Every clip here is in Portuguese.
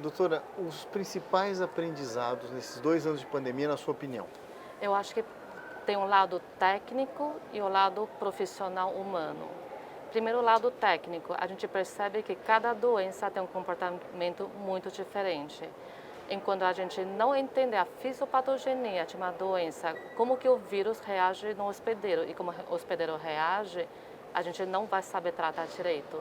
Doutora, os principais aprendizados nesses 2 anos de pandemia, na sua opinião? Eu acho que tem um lado técnico e o lado profissional humano. Primeiro, o lado técnico, a gente percebe que cada doença tem um comportamento muito diferente. Enquanto a gente não entende a fisiopatogenia de uma doença, como que o vírus reage no hospedeiro e como o hospedeiro reage, a gente não vai saber tratar direito.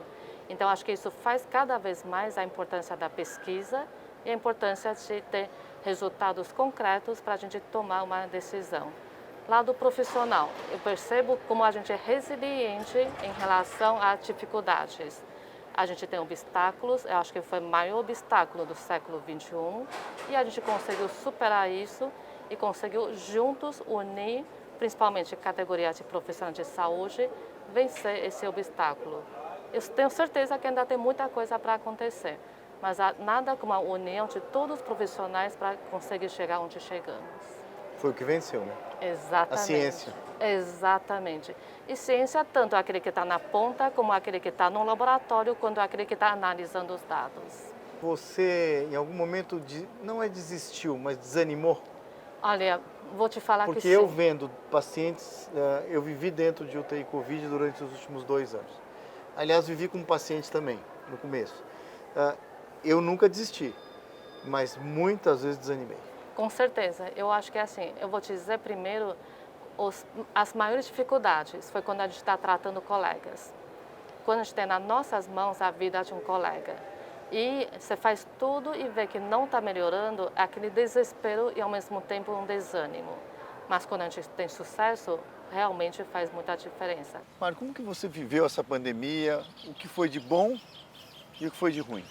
Então, acho que isso faz cada vez mais a importância da pesquisa e a importância de ter resultados concretos para a gente tomar uma decisão. Lado profissional, eu percebo como a gente é resiliente em relação a dificuldades. A gente tem obstáculos, eu acho que foi o maior obstáculo do século XXI e a gente conseguiu superar isso e conseguiu juntos unir, principalmente categorias de profissionais de saúde, vencer esse obstáculo. Eu tenho certeza que ainda tem muita coisa para acontecer, mas nada como a união de todos os profissionais para conseguir chegar onde chegamos. Foi o que venceu, né? Exatamente. A ciência. Exatamente. E ciência, tanto aquele que está na ponta, como aquele que está no laboratório, quanto aquele que está analisando os dados. Você, em algum momento, não é desistiu, mas desanimou? Olha, vou te falar que Porque sim. eu vendo pacientes, eu vivi dentro de UTI Covid durante os últimos 2 anos. Aliás, vivi como paciente também, no começo. Eu nunca desisti, mas muitas vezes desanimei. Com certeza. Eu acho que é assim, eu vou te dizer primeiro, as maiores dificuldades foi quando a gente está tratando colegas. Quando a gente tem nas nossas mãos a vida de um colega. E você faz tudo e vê que não está melhorando, é aquele desespero e ao mesmo tempo um desânimo. Mas quando a gente tem sucesso, realmente faz muita diferença. Mário, como que você viveu essa pandemia? O que foi de bom e o que foi de ruim?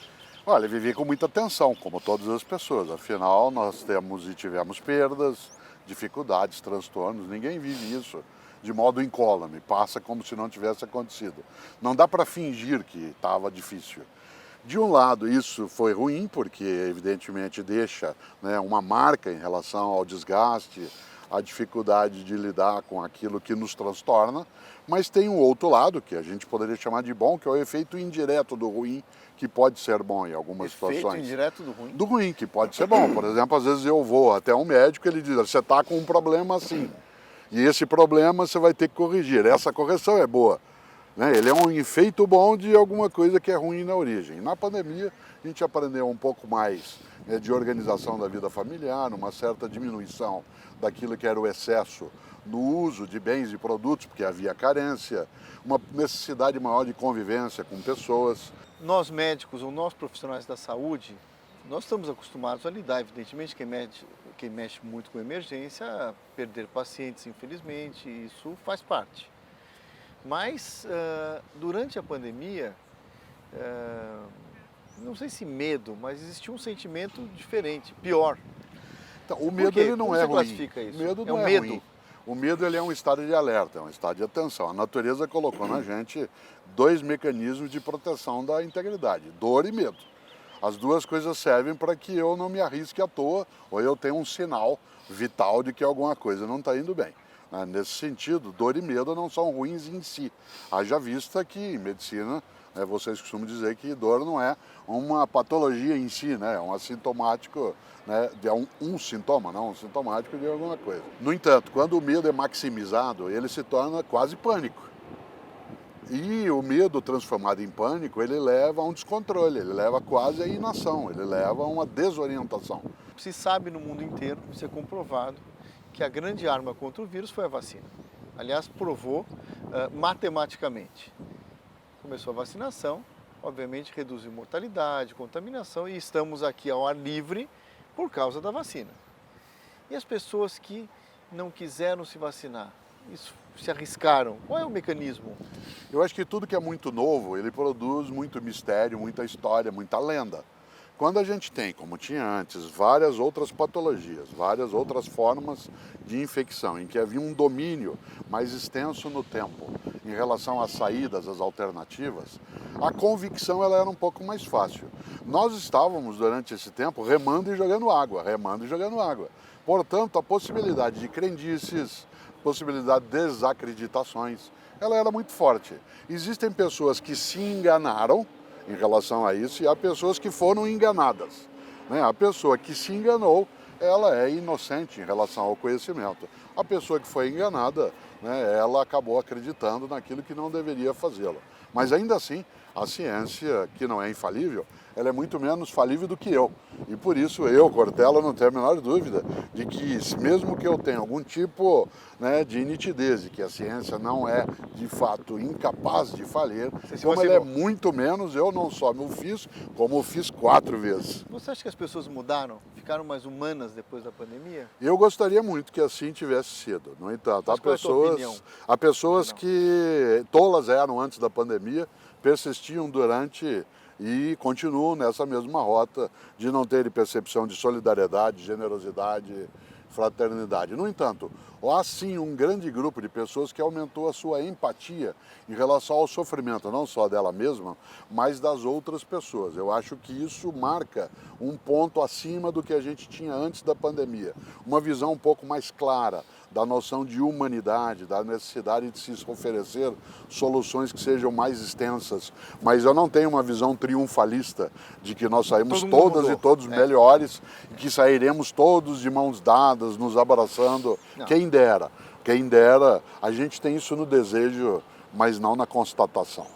Olha, vivi com muita tensão, como todas as pessoas. Afinal, nós temos e tivemos perdas, dificuldades, transtornos. Ninguém vive isso de modo incólume, passa como se não tivesse acontecido. Não dá para fingir que estava difícil. De um lado, isso foi ruim, porque evidentemente deixa, né, uma marca em relação ao desgaste, à dificuldade de lidar com aquilo que nos transtorna, mas tem um outro lado, que a gente poderia chamar de bom, que é o efeito indireto do ruim, que pode ser bom em algumas situações. Efeito indireto do ruim? Do ruim, que pode ser bom. Por exemplo, às vezes eu vou até um médico e ele diz, você está com um problema assim, e esse problema você vai ter que corrigir. Essa correção é boa. Ele é um efeito bom de alguma coisa que é ruim na origem. Na pandemia, a gente aprendeu um pouco mais, né, de organização da vida familiar, uma certa diminuição daquilo que era o excesso no uso de bens e produtos, porque havia carência, uma necessidade maior de convivência com pessoas. Nós médicos ou nós profissionais da saúde, nós estamos acostumados a lidar, evidentemente, quem mexe muito com emergência, a perder pacientes, infelizmente, isso faz parte. Mas, durante a pandemia, não sei se medo, mas existiu um sentimento diferente, pior. Então, o medo ele não Como é você ruim. classifica isso? O medo É não um é medo? ruim. O medo ele é um estado de alerta, é um estado de atenção. A natureza colocou na gente 2 mecanismos de proteção da integridade, dor e medo. As duas coisas servem para que eu não me arrisque à toa ou eu tenha um sinal vital de que alguma coisa não está indo bem. Nesse sentido, dor e medo não são ruins em si. Haja vista que em medicina, vocês costumam dizer que dor não é uma patologia em si, né? É um assintomático, né? É um sintoma, não um sintomático de alguma coisa. No entanto, quando o medo é maximizado, ele se torna quase pânico. E o medo transformado em pânico, ele leva a um descontrole, ele leva quase à inação, ele leva a uma desorientação. Se sabe no mundo inteiro, isso é comprovado, que a grande arma contra o vírus foi a vacina. Aliás, provou matematicamente. Começou a vacinação, obviamente reduziu mortalidade, contaminação e estamos aqui ao ar livre por causa da vacina. E as pessoas que não quiseram se vacinar, se arriscaram, qual é o mecanismo? Eu acho que tudo que é muito novo, ele produz muito mistério, muita história, muita lenda. Quando a gente tem, como tinha antes, várias outras patologias, várias outras formas de infecção, em que havia um domínio mais extenso no tempo em relação às saídas, às alternativas, a convicção ela era um pouco mais fácil. Nós estávamos, durante esse tempo, remando e jogando água, remando e jogando água. Portanto, a possibilidade de crendices, possibilidade de desacreditações, ela era muito forte. Existem pessoas que se enganaram em relação a isso, e há pessoas que foram enganadas. né? A pessoa que se enganou, ela é inocente em relação ao conhecimento. A pessoa que foi enganada, né, ela acabou acreditando naquilo que não deveria fazê-lo. Mas ainda assim, a ciência, que não é infalível, ela é muito menos falível do que eu. E por isso eu, Cortella, não tenho a menor dúvida de que, mesmo que eu tenha algum tipo, né, de nitidez, de que a ciência não é, de fato, incapaz de falir, como ela é muito menos, eu não só o fiz, como o fiz 4 vezes. Você acha que as pessoas mudaram? Ficaram mais humanas depois da pandemia? Eu gostaria muito que assim tivesse sido. No entanto, há pessoas que tolas eram antes da pandemia, persistiam durante e continuam nessa mesma rota de não terem percepção de solidariedade, generosidade, fraternidade. No entanto, há sim um grande grupo de pessoas que aumentou a sua empatia em relação ao sofrimento, não só dela mesma, mas das outras pessoas. Eu acho que isso marca um ponto acima do que a gente tinha antes da pandemia. Uma visão um pouco mais clara da noção de humanidade, da necessidade de se oferecer soluções que sejam mais extensas. Mas eu não tenho uma visão triunfalista de que nós saímos todas e todos melhores, que sairemos todos de mãos dadas, nos abraçando. Não. Quem dera, a gente tem isso no desejo, mas não na constatação.